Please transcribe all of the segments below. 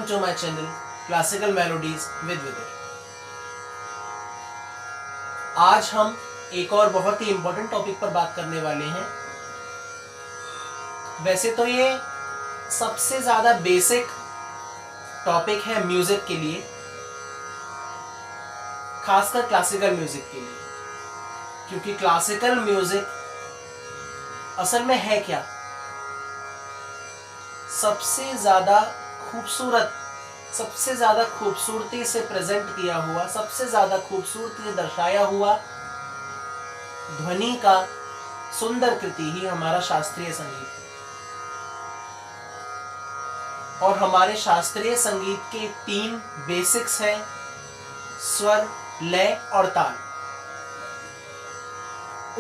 to my channel Classical Melodies with Vidur। आज हम एक और बहुत ही इम्पोर्टेंट टॉपिक पर बात करने वाले हैं। वैसे तो ये सबसे ज़्यादा बेसिक टॉपिक है म्यूज़िक के लिए, खासकर क्लासिकल म्यूज़िक के लिए, क्योंकि क्लासिकल म्यूज़िक असल में है क्या? सबसे ज़्यादा खूबसूरत, सबसे ज़्यादा खूबसूरती से प्रेजेंट किया हुआ, सबसे ज़्यादा खूबसूरती से दर्शाया हुआ ध्वनि का सुंदर कृति ही हमारा शास्त्रीय संगीत है। और हमारे शास्त्रीय संगीत के 3 बेसिक्स हैं: स्वर, लय और ताल।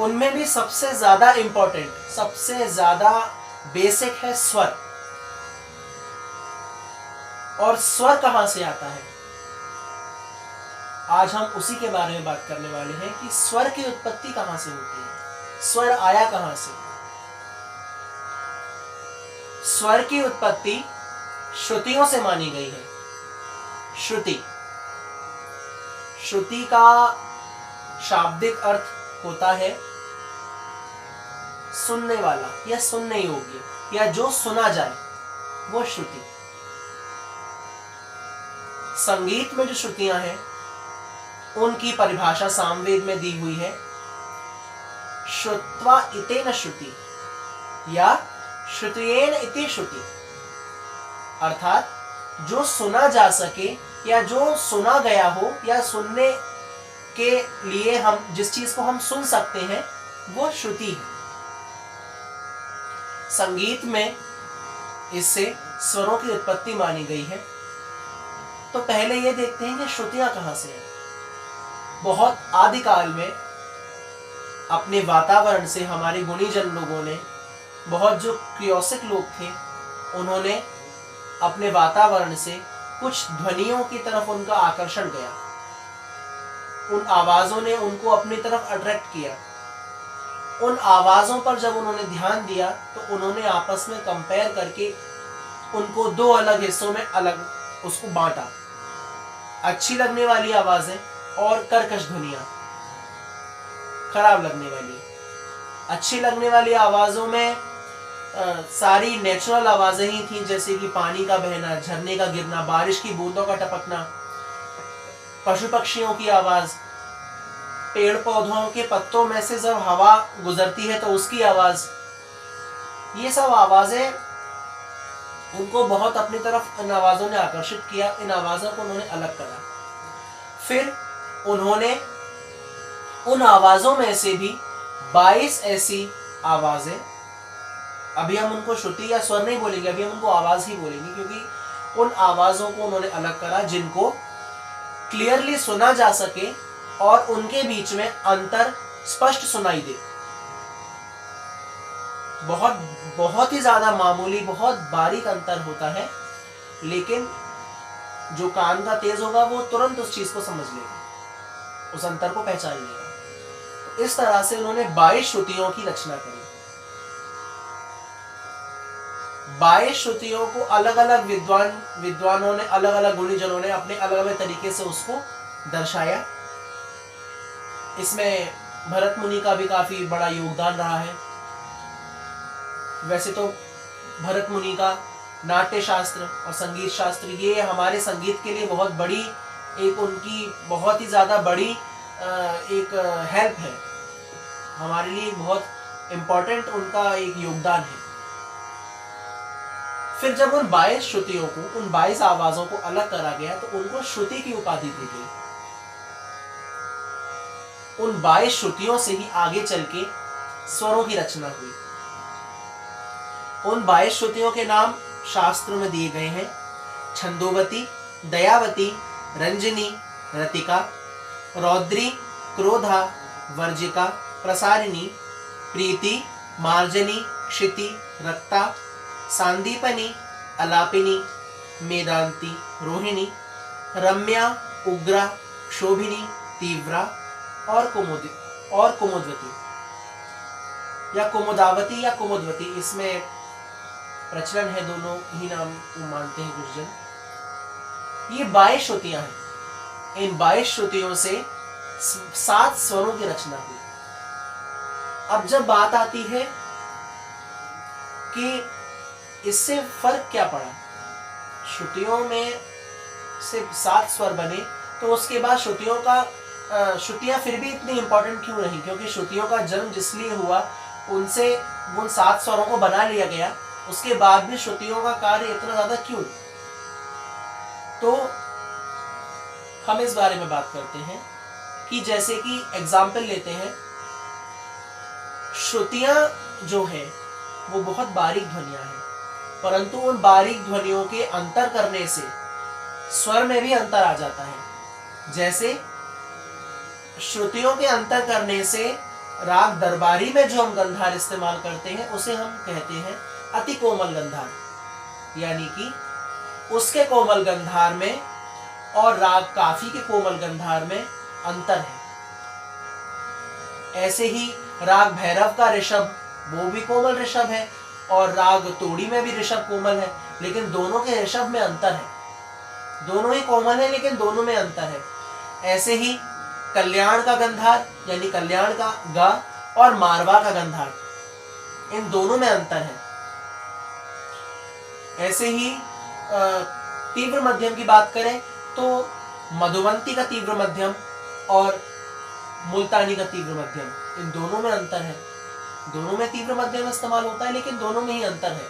उनमें भी सबसे ज़्यादा इम्पोर्टेंट, सबसे ज़्यादा बेसिक है स्वर। और स्वर कहाँ से आता है, आज हम उसी के बारे में बात करने वाले हैं कि स्वर की उत्पत्ति कहाँ से होती है, स्वर आया कहाँ से। स्वर की उत्पत्ति श्रुतियों से मानी गई है। श्रुति, श्रुति का शाब्दिक अर्थ होता है सुनने वाला या सुनने योग्य, या जो सुना जाए, वो श्रुति। संगीत में जो श्रुतियां हैं उनकी परिभाषा सामवेद में दी हुई है, श्रुत्वा इतेन श्रुति या श्रुतियेन इति श्रुति, अर्थात जो सुना जा सके या जो सुना गया हो या सुनने के लिए हम जिस चीज को हम सुन सकते हैं वो श्रुति है। संगीत में इससे स्वरों की उत्पत्ति मानी गई है। तो पहले ये देखते हैं कि श्रुतियां कहां से हैं। बहुत आदिकाल में अपने वातावरण से हमारे गुणीजन लोगों ने, बहुत जो क्रियोसिक लोग थे, उन्होंने अपने वातावरण से कुछ ध्वनियों की तरफ उनका आकर्षण गया। उन आवाजों ने उनको अपनी तरफ अट्रैक्ट किया। उन आवाजों पर जब उन्होंने ध्यान दिया तो उन्होंने आपस में कंपेयर करके उनको 2 अलग हिस्सों में अलग उसको बांटा: अच्छी लगने वाली आवाजें और कर्कश ध्वनियां, खराब लगने वाली। अच्छी लगने वाली आवाजों में सारी नेचुरल आवाजें ही थी, जैसे कि पानी का बहना, झरने का गिरना, बारिश की बूंदों का टपकना, पशु पक्षियों की आवाज, पेड़ पौधों के पत्तों में से जब हवा गुजरती है तो उसकी आवाज। ये सब आवाजें उनको बहुत अपनी तरफ इन आवाजों ने आकर्षित किया। इन आवाजों को उन्होंने अलग करा। फिर उन्होंने उन आवाजों में से भी 22 ऐसी आवाजें, अभी हम उनको श्रुति या स्वर नहीं बोलेंगे, अभी हम उनको आवाज ही बोलेंगे, क्योंकि उन आवाजों को उन्होंने अलग करा जिनको क्लियरली सुना जा सके और उनके बीच में अंतर स्पष्ट सुनाई दे। बहुत ही ज्यादा मामूली, बहुत बारीक अंतर होता है, लेकिन जो कान का तेज होगा वो तुरंत उस चीज को समझ लेगा, उस अंतर को पहचान लेगा। इस तरह से उन्होंने 22 श्रुतियों की रचना करी। 22 श्रुतियों को अलग अलग विद्वानों ने, अलग अलग गुणीजनों ने अपने अलग अलग तरीके से उसको दर्शाया। इसमें भरत मुनि का भी काफी बड़ा योगदान रहा है। वैसे तो भरत मुनि का नाट्य शास्त्र और संगीत शास्त्र, ये हमारे संगीत के लिए बहुत बड़ी एक, उनकी बहुत ही ज़्यादा बड़ी एक हेल्प है, हमारे लिए बहुत इम्पोर्टेंट उनका एक योगदान है। फिर जब उन 22 श्रुतियों को, उन 22 आवाजों को अलग करा गया तो उनको श्रुति की उपाधि दी गई। उन 22 श्रुतियों से ही आगे चल के स्वरों की रचना हुई। उन 22 श्रुतियों के नाम शास्त्रों में दिए गए हैं: छंदोवती, दयावती, रंजनी, रतिका, रौद्री, क्रोधा, वर्जिका, प्रसारिणी, प्रीति, मार्जनी, क्षिति, रक्ता, सांदीपनी, अलापिनी, मेदांती, रोहिणी, रम्या, उग्रा, क्षोभिनी, तीव्रा और कुमुदवती या कुमुदावती या कुमुदवती। इसमें प्रचलन है, दोनों ही नाम को मानते हैं कुछ जन। ये 22 श्रुतियां हैं। इन 22 श्रुतियों से 7 स्वरों की रचना हुई। अब जब बात आती है कि इससे फर्क क्या पड़ा, श्रुतियों में से 7 स्वर बने, तो उसके बाद श्रुतियां फिर भी इतनी इंपॉर्टेंट क्यों रही? क्योंकि श्रुतियों का जन्म जिसलिए हुआ, उनसे उन 7 स्वरों को बना लिया गया, उसके बाद भी श्रुतियों का कार्य इतना ज्यादा क्यों? तो हम इस बारे में बात करते हैं कि जैसे कि एग्जाम्पल लेते हैं, श्रुतियां जो है वो बहुत बारीक ध्वनियां हैं, परंतु उन बारीक ध्वनियों के अंतर करने से स्वर में भी अंतर आ जाता है। जैसे श्रुतियों के अंतर करने से राग दरबारी में जो हम गंधार इस्तेमाल करते हैं उसे हम कहते हैं अति कोमल गंधार, यानी कि उसके कोमल गंधार में और राग काफी के कोमल गंधार में अंतर है। ऐसे ही राग भैरव का ऋषभ वो भी कोमल ऋषभ है, और राग तोड़ी में भी ऋषभ कोमल है, लेकिन दोनों के ऋषभ में अंतर है। दोनों ही कोमल है लेकिन दोनों में अंतर है। ऐसे ही कल्याण का गंधार यानी कल्याण का गा और मारवा का गंधार, इन दोनों में अंतर है। ऐसे ही तीव्र मध्यम की बात करें तो मधुवंती का तीव्र मध्यम और मुल्तानी का तीव्र मध्यम, इन दोनों में अंतर है। दोनों में तीव्र मध्यम इस्तेमाल होता है लेकिन दोनों में ही अंतर है।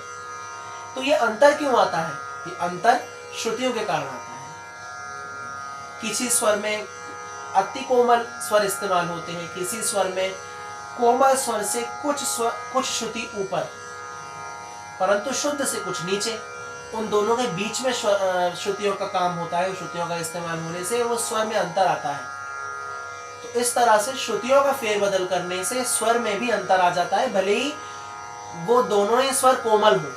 तो ये अंतर क्यों आता है? ये अंतर श्रुतियों के कारण आता है। किसी स्वर में अति कोमल स्वर इस्तेमाल होते हैं, किसी स्वर में कोमल स्वर से कुछ श्रुति ऊपर, परंतु शुद्ध से कुछ नीचे। उन दोनों के बीच में श्रुतियों का काम होता है। श्रुतियों का इस्तेमाल होने से वो स्वर में अंतर आता है। तो इस तरह से श्रुतियों का फेरबदल करने से स्वर में भी अंतर आ जाता है। भले ही वो दोनों ही स्वर कोमल हो,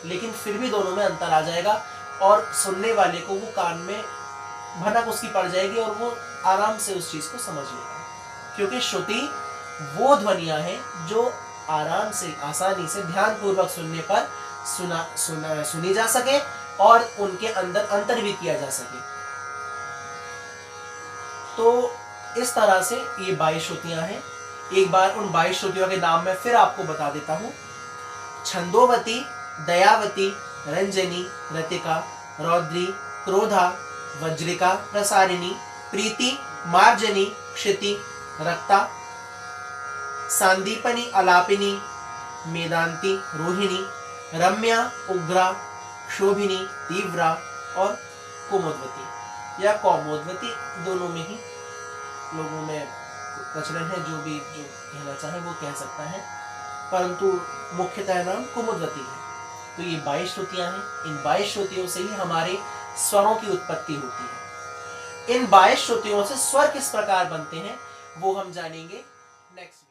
लेकिन फिर भी दोनों में अंतर आ जाएगा और सुनने वाले को वो कान में भनक उसकी पड़ जाएगी और वो आराम से उस चीज को समझ लेगा। क्योंकि श्रुति वो ध्वनियां हैं जो आराम से, आसानी से, ध्यान पूर्वक सुनने पर सुनी जा सके और उनके अंदर अंतर भी किया जा सके। तो इस तरह से ये 22 श्रुतियां हैं। एक बार उन 22 श्रुतियों के नाम मैं फिर आपको बता देता हूं। छंदोवती, दयावती, रंजनी, रतिका, रौद्री, क्रोधा, वज्रिका, प्रसारिणी, प्रीति, मार्जनी, क्षिति, रक्ता, सांदीपनी, अलापिनी, मेदांती, रोहिणी, रम्या, उग्रा, क्षोभिनी, तीव्रा और कुमुदवती या कौमुदवती, दोनों में ही लोगों में प्रचलन है। जो कहना चाहे वो कह सकता है, परंतु मुख्यतः नाम कुमुदवती है। तो ये 22 श्रुतियां हैं। इन 22 श्रुतियों से ही हमारे स्वरों की उत्पत्ति होती है। इन 22 श्रुतियों से स्वर किस प्रकार बनते हैं वो हम जानेंगे नेक्स्ट।